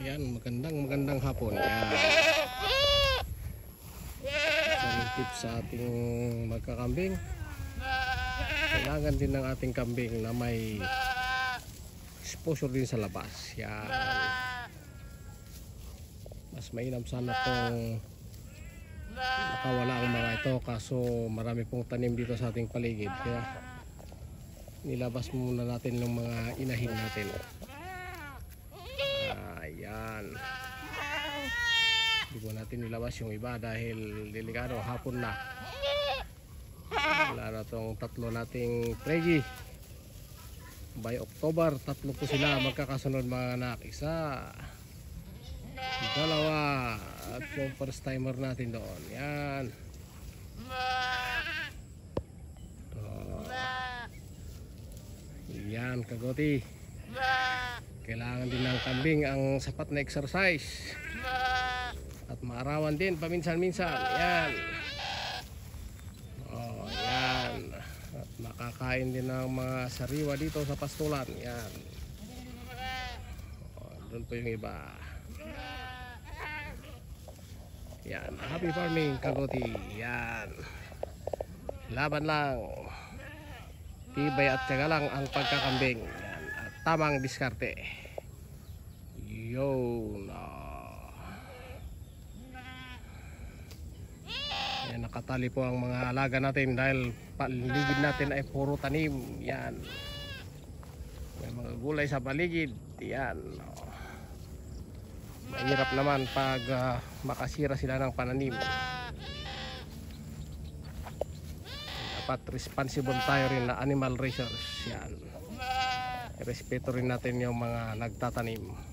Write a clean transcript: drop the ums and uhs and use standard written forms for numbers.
Ayan, magandang hapon. Ayan. Isang tip sa ating magkakambing. Kailangan din ng ating kambing na may exposure din sa labas. Ayan. Mas mainam sana kung nakawala ang mga ito, kaso marami pong tanim dito sa ating paligid. Kaya nilabas muna natin ng mga inahin natin. Ayan. Hindi po natin nilabas yung iba dahil delikado, hapon na. Wala na itong tatlo nating pregi. By October, tatlo po sila magkakasunod mga anak. Isa, dalawa, at yung first timer natin doon. Yan. Yan, kagoti. Kailangan din ng kambing ang sapat na exercise at maarawan din paminsan-minsan. Yan. Oh, yan. At makakain din ng mga sariwa dito sa pastulan. Yan. Oh, doon po yung iba. Yan. Happy farming, kagoti. Yan. Laban lang. Tibay at tiyaga lang ang pagkakambing. Yan. At tamang diskarte. Yun. Yan, nakatali po ang mga alaga natin dahil paligid natin ay puro tanim. Yan. May mga gulay sa paligid. Yan. Mahirap naman pag makasira sila ng pananim. Dapat responsible tayo rin na animal raisers. Yan. Respeto rin natin yung mga nagtatanim.